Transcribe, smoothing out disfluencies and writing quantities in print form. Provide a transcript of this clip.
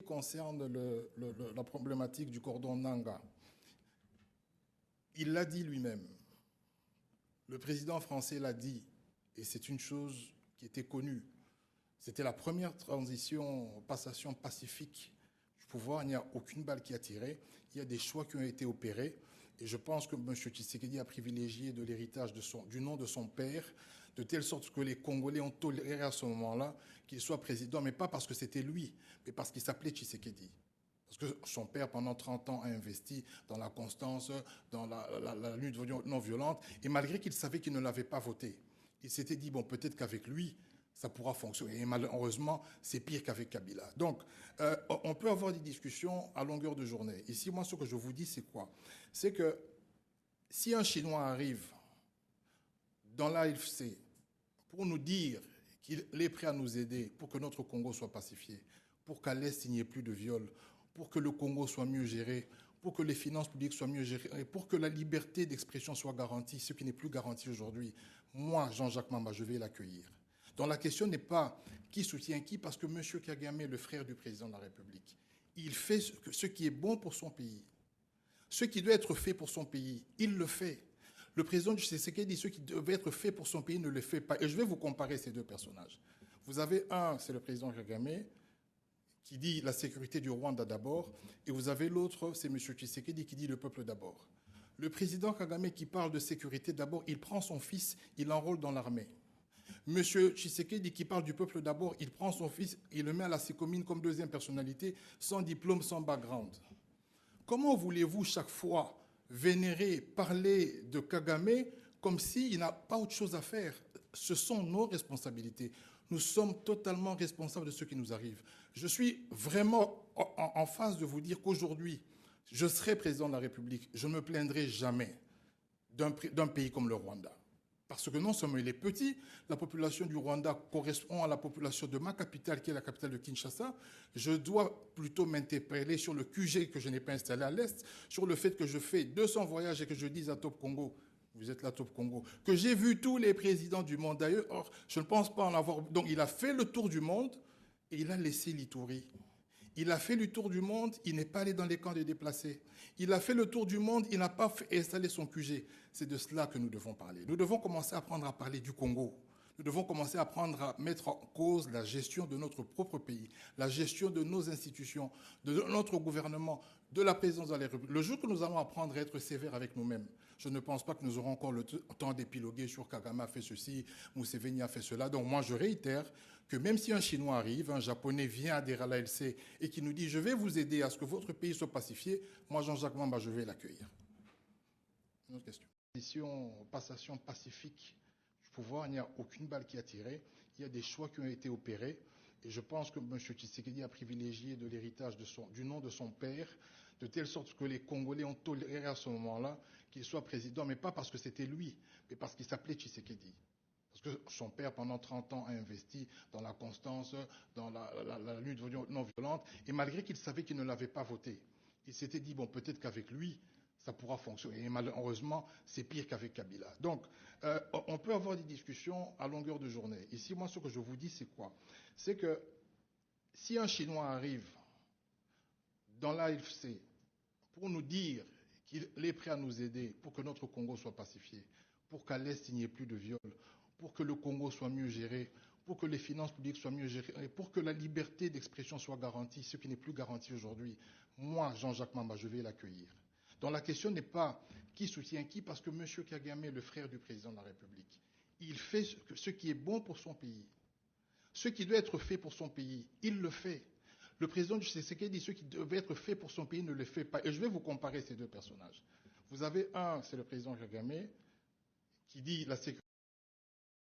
Concerne la problématique du cordon Nanga, il l'a dit lui-même. Le président français l'a dit, et c'est une chose qui était connue. C'était la première passation pacifique du pouvoir. Il n'y a aucune balle qui a tiré. Il y a des choix qui ont été opérés. Et je pense que M. Tshisekedi a privilégié de l'héritage du nom de son père, de telle sorte que les Congolais ont toléré à ce moment-là qu'il soit président, mais pas parce que c'était lui, mais parce qu'il s'appelait Tshisekedi. Parce que son père, pendant 30 ans, a investi dans la constance, dans la lutte non violente, et malgré qu'il savait qu'il ne l'avait pas voté, il s'était dit, bon, peut-être qu'avec lui, ça pourra fonctionner. Et malheureusement, c'est pire qu'avec Kabila. Donc, on peut avoir des discussions à longueur de journée. Ici, moi, ce que je vous dis, c'est quoi? C'est que si un Chinois arrive dans l'AFC pour nous dire qu'il est prêt à nous aider pour que notre Congo soit pacifié, pour qu'à l'Est, il n'y ait plus de viol, pour que le Congo soit mieux géré, pour que les finances publiques soient mieux gérées, pour que la liberté d'expression soit garantie, ce qui n'est plus garanti aujourd'hui, moi, Jean-Jacques Mamba, je vais l'accueillir. Donc la question n'est pas qui soutient qui, parce que M. Kagame est le frère du président de la République. Il fait ce qui est bon pour son pays. Ce qui doit être fait pour son pays, il le fait. Le président du Tshisekedi dit ce qui devait être fait pour son pays ne le fait pas. Et je vais vous comparer ces deux personnages. Vous avez un, c'est le président Kagame, qui dit la sécurité du Rwanda d'abord, et vous avez l'autre, c'est M. Tshisekedi qui dit le peuple d'abord. Le président Kagame qui parle de sécurité d'abord, il prend son fils, il l'enrôle dans l'armée. M. Tshisekedi qui parle du peuple d'abord, il prend son fils, il le met à la Sécomine comme deuxième personnalité, sans diplôme, sans background. Comment voulez-vous chaque fois vénérer, parler de Kagame comme s'il n'a pas autre chose à faire? Ce sont nos responsabilités. Nous sommes totalement responsables de ce qui nous arrive. Je suis vraiment en phase de vous dire qu'aujourd'hui, je serai président de la République. Je ne me plaindrai jamais d'un pays comme le Rwanda. Parce que non seulement il est petit, la population du Rwanda correspond à la population de ma capitale, qui est la capitale de Kinshasa. Je dois plutôt m'interpeller sur le QG que je n'ai pas installé à l'Est, sur le fait que je fais 200 voyages et que je dise à Top Congo, vous êtes là Top Congo, que j'ai vu tous les présidents du monde d'ailleurs. Or, je ne pense pas en avoir... Donc il a fait le tour du monde et il a laissé l'Itourie. Il a fait le tour du monde, il n'est pas allé dans les camps de déplacés. Il a fait le tour du monde, il n'a pas installé son QG. C'est de cela que nous devons parler. Nous devons commencer à apprendre à parler du Congo. Nous devons commencer à apprendre à mettre en cause la gestion de notre propre pays, la gestion de nos institutions, de notre gouvernement, de la présidence de la République. Le jour que nous allons apprendre à être sévères avec nous-mêmes, je ne pense pas que nous aurons encore le temps d'épiloguer sur Kagame a fait ceci, Museveni a fait cela. Donc moi, je réitère que même si un Chinois arrive, un Japonais vient adhérer à l'ALC et qui nous dit « je vais vous aider à ce que votre pays soit pacifié », moi, Jean-Jacques Mamba, je vais l'accueillir. Une autre question. Passation pacifique du pouvoir, il n'y a aucune balle qui a tiré. Il y a des choix qui ont été opérés. Et je pense que M. Tshisekedi a privilégié de l'héritage du nom de son père, de telle sorte que les Congolais ont toléré à ce moment-là qu'il soit président, mais pas parce que c'était lui, mais parce qu'il s'appelait Tshisekedi. Parce que son père, pendant 30 ans, a investi dans la constance, dans la lutte non violente, et malgré qu'il savait qu'il ne l'avait pas voté, il s'était dit, bon, peut-être qu'avec lui, ça pourra fonctionner. Et malheureusement, c'est pire qu'avec Kabila. Donc, on peut avoir des discussions à longueur de journée. Ici, moi, ce que je vous dis, c'est quoi? C'est que si un Chinois arrive dans l'AFC pour nous dire qu'il est prêt à nous aider pour que notre Congo soit pacifié, pour qu'à l'Est, il n'y ait plus de viol, pour que le Congo soit mieux géré, pour que les finances publiques soient mieux gérées, pour que la liberté d'expression soit garantie, ce qui n'est plus garanti aujourd'hui, moi, Jean-Jacques Mamba, je vais l'accueillir. Donc la question n'est pas qui soutient qui, parce que M. Kagame est le frère du président de la République. Il fait ce qui est bon pour son pays. Ce qui doit être fait pour son pays, il le fait. Le président du Tshisekedi dit ce qui devait être fait pour son pays ne le fait pas. Et je vais vous comparer ces deux personnages. Vous avez un, c'est le président Kagame, qui dit la sécurité